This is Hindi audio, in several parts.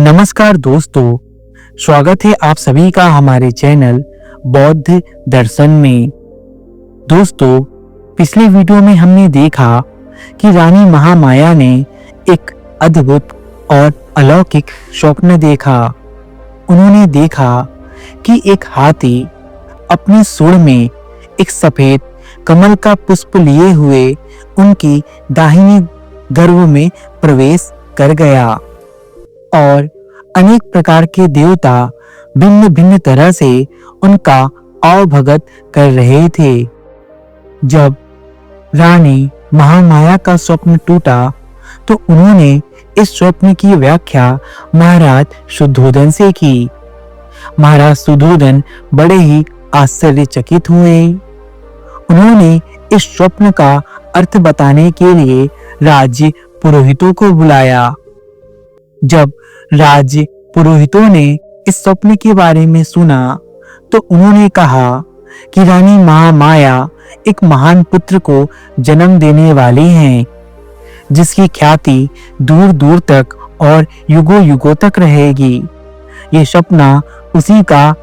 नमस्कार दोस्तों, स्वागत है आप सभी का हमारे चैनल बौद्ध दर्शन में। दोस्तों, पिछले वीडियो में हमने देखा कि रानी महामाया ने एक अद्भुत और अलौकिक स्वप्न देखा। उन्होंने देखा कि एक हाथी अपने सूंड में एक सफेद कमल का पुष्प लिए हुए उनकी दाहिनी गर्भ में प्रवेश कर गया और अनेक प्रकार के देवता भिन्न भिन्न तरह से उनका आवभगत कर रहे थे। जब रानी महामाया का स्वप्न टूटा तो उन्होंने इस स्वप्न की व्याख्या महाराज शुद्धोधन से की। महाराज शुद्धोधन बड़े ही आश्चर्यचकित हुए। उन्होंने इस स्वप्न का अर्थ बताने के लिए राज्य पुरोहितों को बुलाया। जब राज्य पुरोहितों ने इस स्वप्न के बारे में सुना तो उन्होंने कहा कि रानी महामाया एक महान पुत्र को जन्म देने वाली हैं, जिसकी ख्याति दूर दूर तक और युगों युगों तक रहेगी। ये सपना उसी का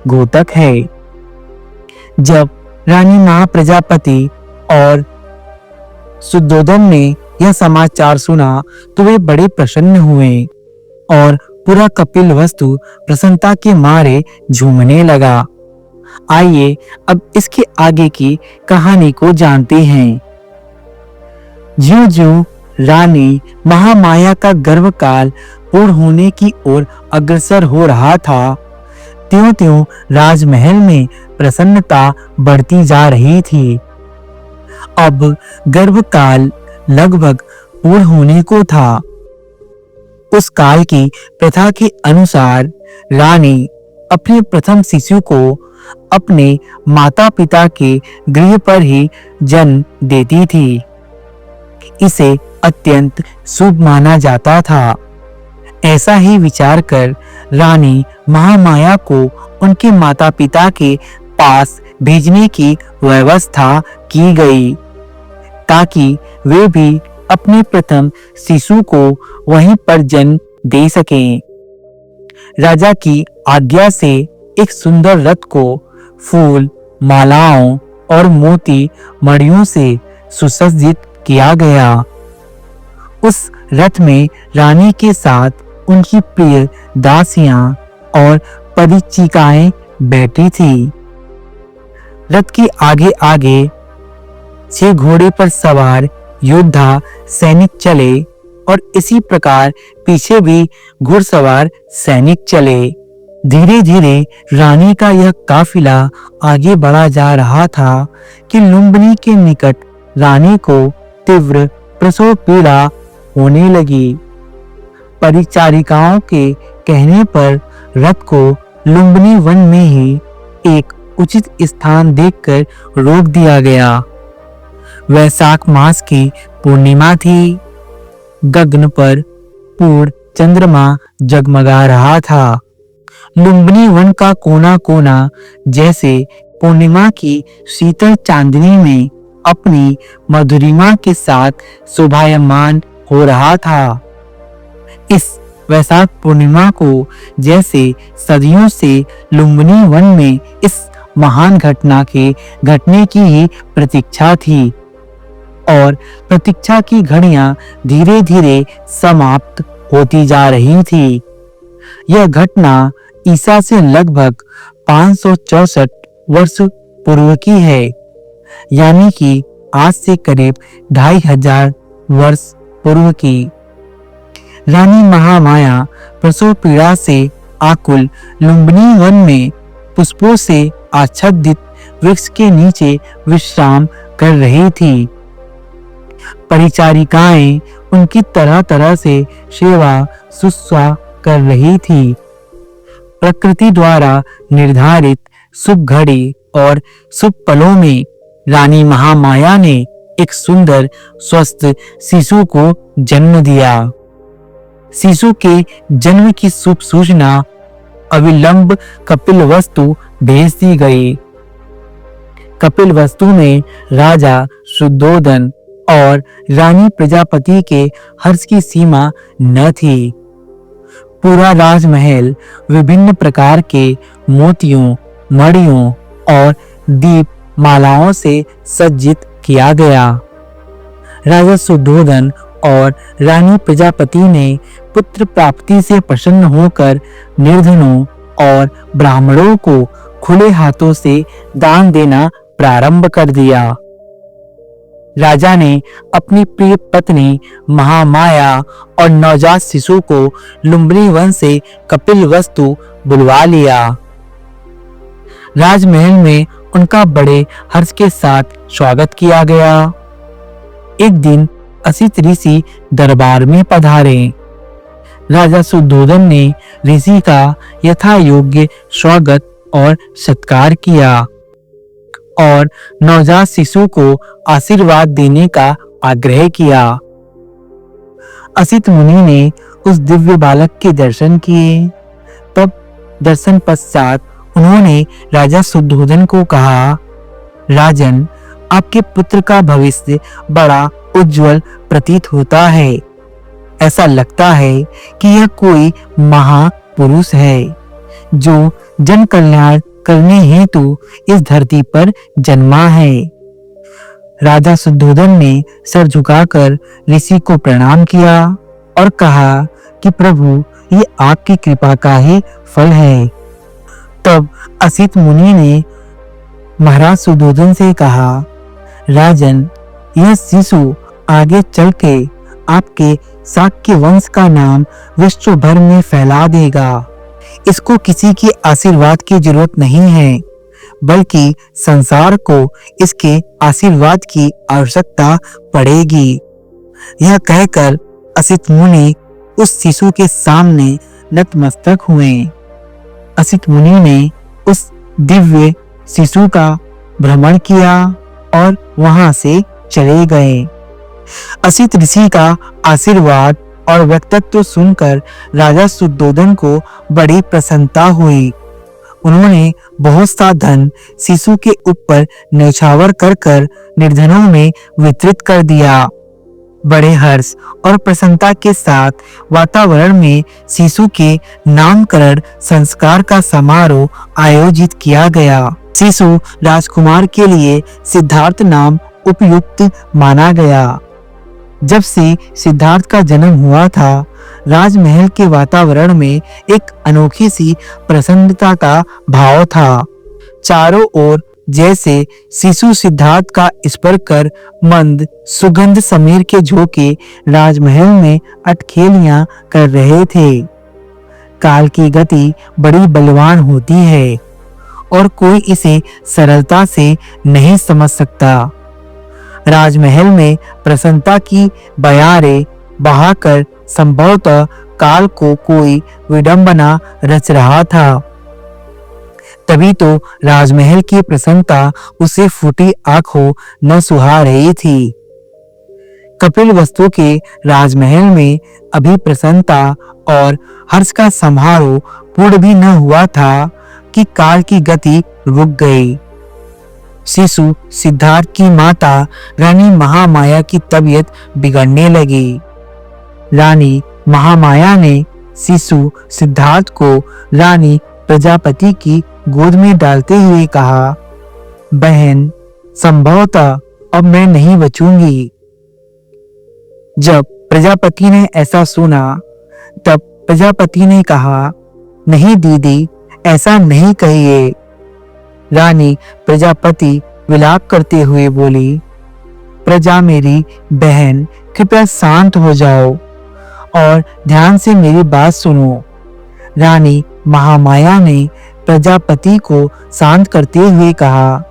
घोतक है। जब रानी महाप्रजापति और शुद्धोधन ने यह समाचार सुना तो वे बड़े प्रसन्न हुए और पूरा कपिलवस्तु प्रसन्नता के मारे झूमने लगा। आइए अब इसके आगे की कहानी को जानते हैं। ज्यों-ज्यों रानी महामाया का गर्भकाल पूर्ण होने की ओर अग्रसर हो रहा था, त्यों-त्यों राजमहल में प्रसन्नता बढ़ती जा रही थी। अब गर्भकाल लगभग पूर्ण होने को था। उस काल की प्रथा के अनुसार रानी अपने प्रथम शिशु को अपने माता पिता के गृह पर ही जन्म देती थी। इसे अत्यंत शुभ माना जाता था। ऐसा ही विचार कर रानी महामाया को उनके माता पिता के पास भेजने की व्यवस्था की गई, ताकि वे भी अपने प्रथम शिशु को वहीं पर जन्म दे सकें। राजा की आज्ञा से एक सुंदर रथ को फूल, मालाओं और मोती मणियों से सुसज्जित किया गया। उस रथ में रानी के साथ उनकी प्रिय दासियां और परिचिकाएं बैठी थी। रथ के आगे आगे 6 घोड़े पर सवार योद्धा सैनिक चले और इसी प्रकार पीछे भी घुड़सवार सैनिक चले। धीरे धीरे रानी का यह काफिला आगे बढ़ा जा रहा था कि लुम्बिनी के निकट रानी को तीव्र प्रसव पीड़ा होने लगी। परिचारिकाओं के कहने पर रथ को लुम्बिनी वन में ही एक उचित स्थान देखकर रोक दिया गया। वैशाख मास की पूर्णिमा थी। गगन पर पूर्ण चंद्रमा जगमगा रहा था। लुम्बिनी वन का कोना कोना जैसे पूर्णिमा की शीतल चांदनी में अपनी मधुरिमा के साथ शोभायमान हो रहा था। इस वैशाख पूर्णिमा को जैसे सदियों से लुम्बिनी वन में इस महान घटना के घटने की ही प्रतीक्षा थी और प्रतीक्षा की घड़ियां धीरे धीरे समाप्त होती जा रही थी। यह घटना ईसा से लगभग 564 वर्ष पूर्व की है, यानी कि आज से करीब 2500 वर्ष पूर्व की। रानी महामाया प्रसव पीड़ा से आकुल लुम्बिनी वन में पुष्पों से आच्छादित वृक्ष के नीचे विश्राम कर रही थी। परिचारिकाएं उनकी तरह तरह से सेवा शुश्रूषा कर रही थी। प्रकृति द्वारा निर्धारित शुभ घड़ी और शुभ पलों में रानी महामाया ने एक सुंदर स्वस्थ शिशु को जन्म दिया। शिशु के जन्म की शुभ सूचना अविलंब कपिलवस्तु भेज दी गई। कपिलवस्तु में राजा शुद्धोधन और रानी प्रजापति के हर्ष की सीमा न थी। पूरा राजमहल विभिन्न प्रकार के मोतियों, मणियों और दीप मालाओं से सज्जित किया गया। राजा सुद्धोधन और रानी प्रजापति ने पुत्र प्राप्ति से प्रसन्न होकर निर्धनों और ब्राह्मणों को खुले हाथों से दान देना प्रारंभ कर दिया। राजा ने अपनी प्रिय पत्नी महामाया और नवजात शिशु को लुम्बिनी वन से कपिलवस्तु बुलवा लिया। राजमहल में उनका बड़े हर्ष के साथ स्वागत किया गया। एक दिन असित ऋषि दरबार में पधारे। राजा सुद्धोधन ने ऋषि का यथा योग्य स्वागत और सत्कार किया और नवजात शिशु को आशीर्वाद देने का आग्रह किया। असित मुनि ने उस दिव्य बालक के दर्शन किए। तब दर्शन पश्चात उन्होंने राजा सुद्धोधन को कहा, राजन, आपके पुत्र का भविष्य बड़ा उज्जवल प्रतीत होता है। ऐसा लगता है कि यह कोई महापुरुष है जो जन कल्याण करने हेतु इस धरती पर जन्मा है। राजा सुद्धोधन ने सर झुकाकर ऋषि को प्रणाम किया और कहा कि प्रभु, ये आपकी कृपा का ही फल है। तब असित मुनि ने महाराज सुद्धोधन से कहा, राजन, यह शिशु आगे चल के आपके शाक्य वंश का नाम विश्व भर में फैला देगा। इसको किसी के आशीर्वाद की जरूरत नहीं है, बल्कि संसार को इसके आशीर्वाद की आवश्यकता पड़ेगी। यह कहकर असित मुनि उस शिशु के सामने नतमस्तक हुए। असित मुनि ने उस दिव्य शिशु का भ्रमण किया और वहां से चले गए। असित ऋषि का आशीर्वाद और व्यक्तित्व सुनकर राजा सुद्धोधन को बड़ी प्रसन्नता हुई। उन्होंने बहुत सा धन शिशु के ऊपर न्यौछावर कर निर्धनों में वितरित कर दिया। बड़े हर्ष और प्रसन्नता के साथ वातावरण में शिशु के नामकरण संस्कार का समारोह आयोजित किया गया। शिशु राजकुमार के लिए सिद्धार्थ नाम उपयुक्त माना गया। जब से सिद्धार्थ का जन्म हुआ था, राजमहल के वातावरण में एक अनोखी सी प्रसन्नता का भाव था। चारों ओर जैसे शिशु सिद्धार्थ का स्पर्श कर मंद सुगंध समीर के झोंके राजमहल में अटखेलियां कर रहे थे। काल की गति बड़ी बलवान होती है और कोई इसे सरलता से नहीं समझ सकता। राजमहल में प्रसन्नता की बयारें बहाकर संभवतः काल को कोई विडंबना रच रहा था। तभी तो राजमहल की प्रसन्नता उसे फूटी आंखों न सुहा रही थी। कपिलवस्तु के राजमहल में अभी प्रसन्नता और हर्ष का समारोह पूर्ण भी न हुआ था कि काल की गति रुक गई। शिशु सिद्धार्थ की माता रानी महामाया की तबीयत बिगड़ने लगी। रानी महामाया ने शिशु सिद्धार्थ को रानी प्रजापति की गोद में डालते हुए कहा, बहन, संभवतः अब मैं नहीं बचूंगी। जब प्रजापति ने ऐसा सुना, तब प्रजापति ने कहा, नहीं दीदी, ऐसा नहीं कहिए। रानी प्रजापति विलाप करते हुए बोली, प्रजा मेरी बहन, कृपया शांत हो जाओ और ध्यान से मेरी बात सुनो। रानी महामाया ने प्रजापति को शांत करते हुए कहा,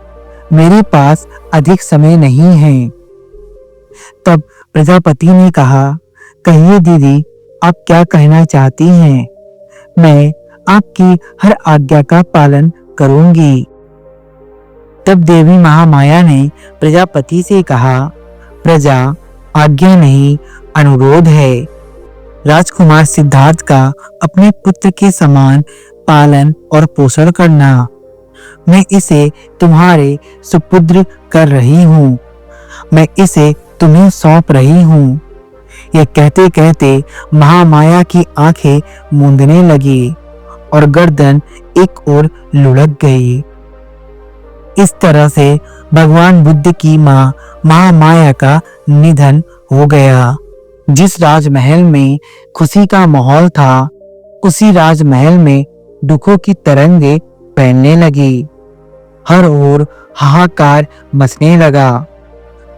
मेरे पास अधिक समय नहीं है। तब प्रजापति ने कहा, कहिए दीदी, आप क्या कहना चाहती हैं? मैं आपकी हर आज्ञा का पालन करूंगी। तब देवी महामाया ने प्रजापति से कहा, प्रजा, आज्ञा नहीं, अनुरोध है। राजकुमार सिद्धार्थ का अपने पुत्र के समान पालन और पोषण करना। मैं इसे तुम्हारे सुपुत्र कर रही हूँ। मैं इसे तुम्हें सौंप रही हूँ। ये कहते कहते महामाया की आंखें मूंदने लगी और गर्दन एक ओर लुढ़क गई। इस तरह से भगवान बुद्ध की मां महामाया का निधन हो गया। जिस राजमहल में खुशी का माहौल था, उसी राजमहल में दुखों की तरंगे फैलने लगी। हर ओर हाहाकार मचने लगा।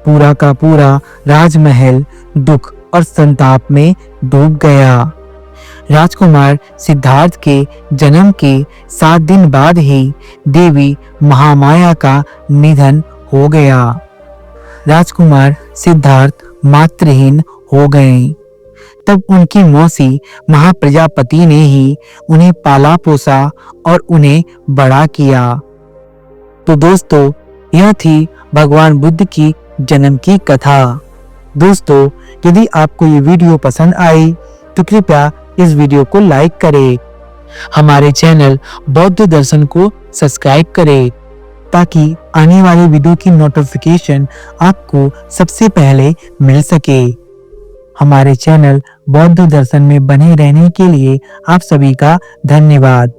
पूरा का पूरा राजमहल दुख और संताप में डूब गया। राजकुमार सिद्धार्थ के जन्म के 7 दिन बाद ही देवी महामाया का निधन हो गया। राजकुमार सिद्धार्थ मातृहीन हो गए। तब उनकी मौसी महाप्रजापति ने ही उन्हें पाला पोसा और उन्हें बड़ा किया। तो दोस्तों, यह थी भगवान बुद्ध की जन्म की कथा। दोस्तों, यदि आपको ये वीडियो पसंद आई तो कृपया इस वीडियो को लाइक करें। हमारे चैनल बौद्ध दर्शन को सब्सक्राइब करें ताकि आने वाले वीडियो की नोटिफिकेशन आपको सबसे पहले मिल सके। हमारे चैनल बौद्ध दर्शन में बने रहने के लिए आप सभी का धन्यवाद।